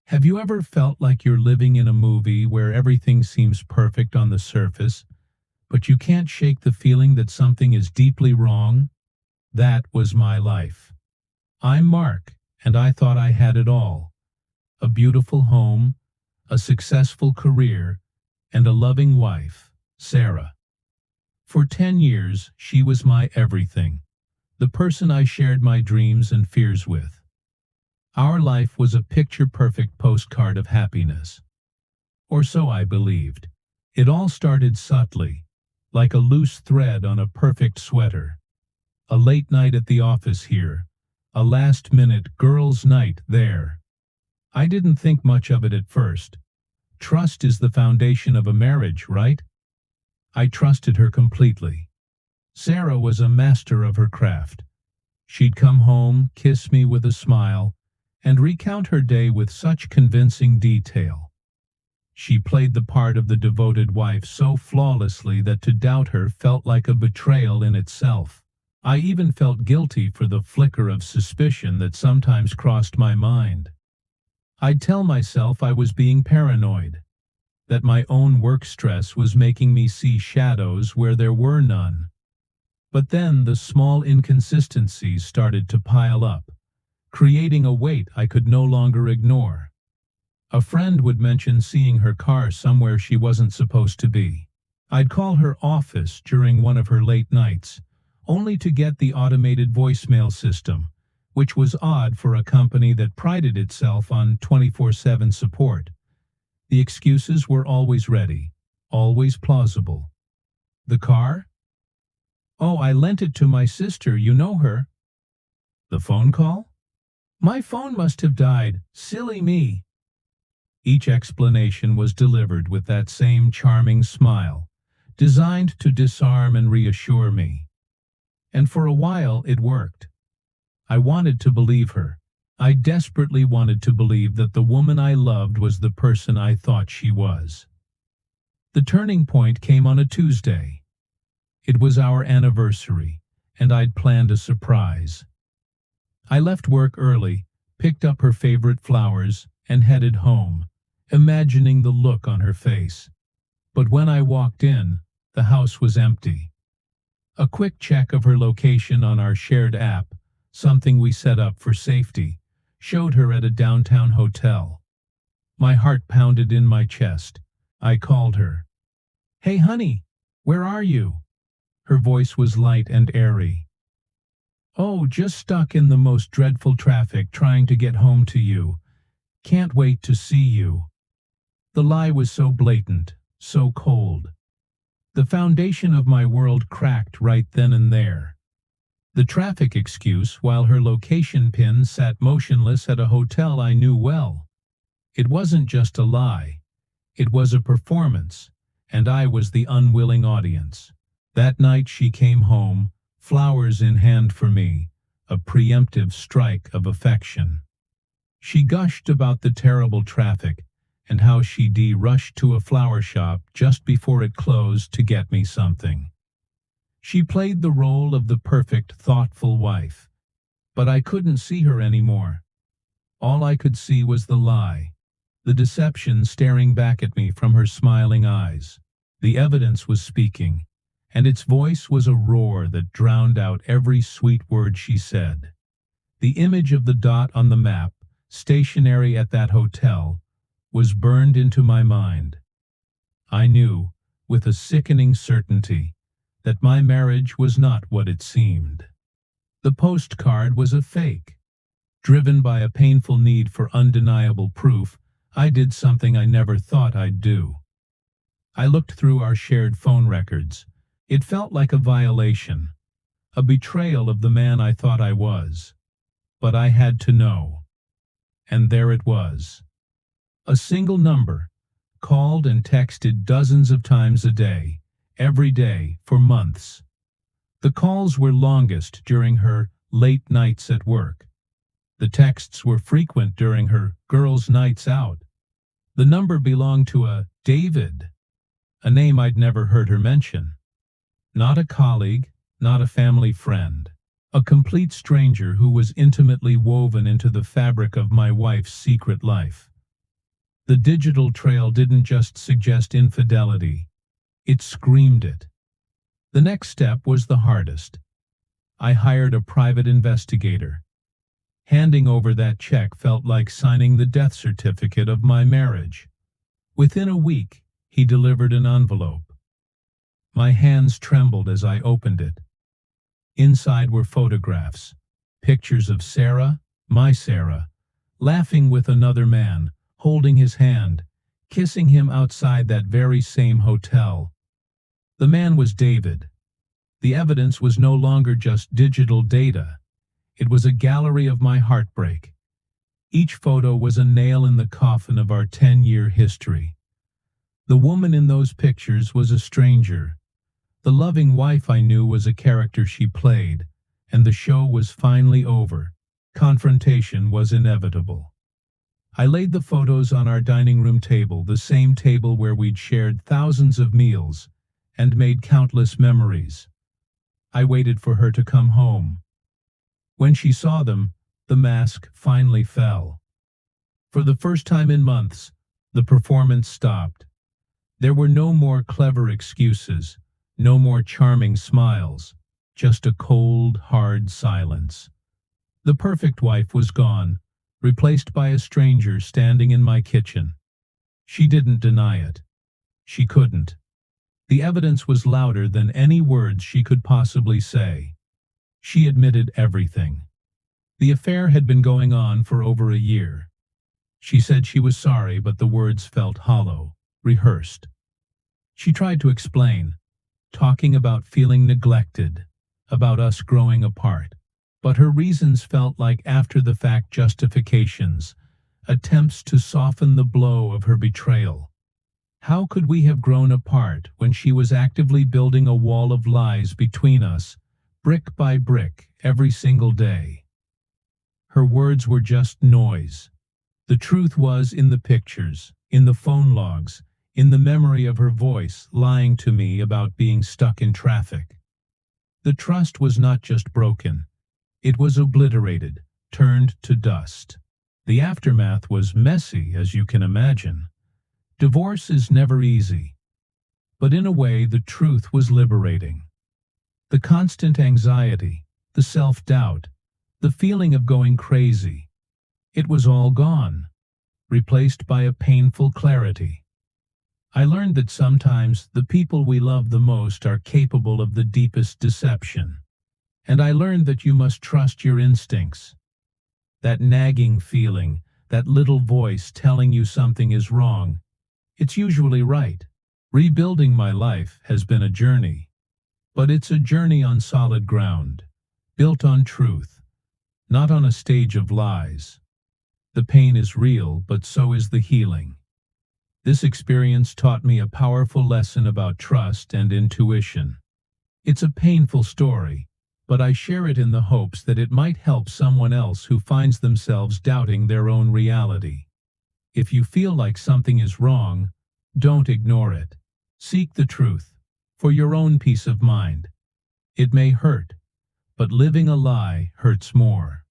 Have you ever felt like you're living in a movie where everything seems perfect on the surface, but you can't shake the feeling that something is deeply wrong? That was my life. I'm Mark, and I thought I had it all. A beautiful home, a successful career, and a loving wife, Sarah. For 10 years, she was my everything, the person I shared my dreams and fears with. Our life was a picture-perfect postcard of happiness. Or so I believed. It all started subtly, like a loose thread on a perfect sweater. A late night at the office here, a last-minute girls' night there. I didn't think much of it at first. Trust is the foundation of a marriage, right? I trusted her completely. Sarah was a master of her craft. She'd come home, kiss me with a smile, and recount her day with such convincing detail. She played the part of the devoted wife so flawlessly that to doubt her felt like a betrayal in itself. I even felt guilty for the flicker of suspicion that sometimes crossed my mind. I'd tell myself I was being paranoid, that my own work stress was making me see shadows where there were none. But then the small inconsistencies started to pile up, creating a weight I could no longer ignore. A friend would mention seeing her car somewhere she wasn't supposed to be. I'd call her office during one of her late nights, only to get the automated voicemail system, which was odd for a company that prided itself on 24/7 support. The excuses were always ready, always plausible. The car? Oh, I lent it to my sister, you know her. The phone call? My phone must have died, silly me. Each explanation was delivered with that same charming smile, designed to disarm and reassure me. And for a while it worked. I wanted to believe her. I desperately wanted to believe that the woman I loved was the person I thought she was. The turning point came on a Tuesday. It was our anniversary, and I'd planned a surprise. I left work early, picked up her favorite flowers, and headed home, imagining the look on her face. But when I walked in, the house was empty. A quick check of her location on our shared app, something we set up for safety, showed her at a downtown hotel. My heart pounded in my chest. I called her. "Hey, honey, where are you?" Her voice was light and airy. "Oh, just stuck in the most dreadful traffic trying to get home to you. Can't wait to see you." The lie was so blatant, so cold. The foundation of my world cracked right then and there. The traffic excuse, while her location pin sat motionless at a hotel I knew well. It wasn't just a lie. It was a performance, and I was the unwilling audience. That night she came home, flowers in hand for me, a preemptive strike of affection. She gushed about the terrible traffic and how she'd rushed to a flower shop just before it closed to get me something. She played the role of the perfect, thoughtful wife, but I couldn't see her anymore. All I could see was the lie, the deception staring back at me from her smiling eyes. The evidence was speaking, and its voice was a roar that drowned out every sweet word she said. The image of the dot on the map, stationary at that hotel, was burned into my mind. I knew, with a sickening certainty, that my marriage was not what it seemed. The postcard was a fake. Driven by a painful need for undeniable proof, I did something I never thought I'd do. I looked through our shared phone records. It felt like a violation, a betrayal of the man I thought I was. But I had to know. And there it was. A single number, called and texted dozens of times a day, every day, for months. The calls were longest during her late nights at work. The texts were frequent during her girls' nights out. The number belonged to a David, a name I'd never heard her mention. Not a colleague, not a family friend. A complete stranger who was intimately woven into the fabric of my wife's secret life. The digital trail didn't just suggest infidelity, it screamed it. The next step was the hardest. I hired a private investigator. Handing over that check felt like signing the death certificate of my marriage. Within a week, he delivered an envelope. My hands trembled as I opened it. Inside were photographs, pictures of Sarah, my Sarah, laughing with another man, holding his hand, kissing him outside that very same hotel. The man was David. The evidence was no longer just digital data. It was a gallery of my heartbreak. Each photo was a nail in the coffin of our 10-year history. The woman in those pictures was a stranger. The loving wife I knew was a character she played, and the show was finally over. Confrontation was inevitable. I laid the photos on our dining room table, the same table where we'd shared thousands of meals and made countless memories. I waited for her to come home. When she saw them, the mask finally fell. For the first time in months, the performance stopped. There were no more clever excuses, no more charming smiles, just a cold, hard silence. The perfect wife was gone, replaced by a stranger standing in my kitchen. She didn't deny it. She couldn't. The evidence was louder than any words she could possibly say. She admitted everything. The affair had been going on for over a year. She said she was sorry, but the words felt hollow, rehearsed. She tried to explain, talking about feeling neglected, about us growing apart. But her reasons felt like after-the-fact justifications, attempts to soften the blow of her betrayal. How could we have grown apart when she was actively building a wall of lies between us, brick by brick, every single day? Her words were just noise. The truth was in the pictures, in the phone logs, in the memory of her voice lying to me about being stuck in traffic. The trust was not just broken. It was obliterated, turned to dust. The aftermath was messy, as you can imagine. Divorce is never easy. But in a way, the truth was liberating. The constant anxiety, the self-doubt, the feeling of going crazy, it was all gone, replaced by a painful clarity. I learned that sometimes the people we love the most are capable of the deepest deception. And I learned that you must trust your instincts. That nagging feeling, that little voice telling you something is wrong, it's usually right. Rebuilding my life has been a journey. But it's a journey on solid ground, built on truth, not on a stage of lies. The pain is real, but so is the healing. This experience taught me a powerful lesson about trust and intuition. It's a painful story, but I share it in the hopes that it might help someone else who finds themselves doubting their own reality. If you feel like something is wrong, don't ignore it. Seek the truth, for your own peace of mind. It may hurt, but living a lie hurts more.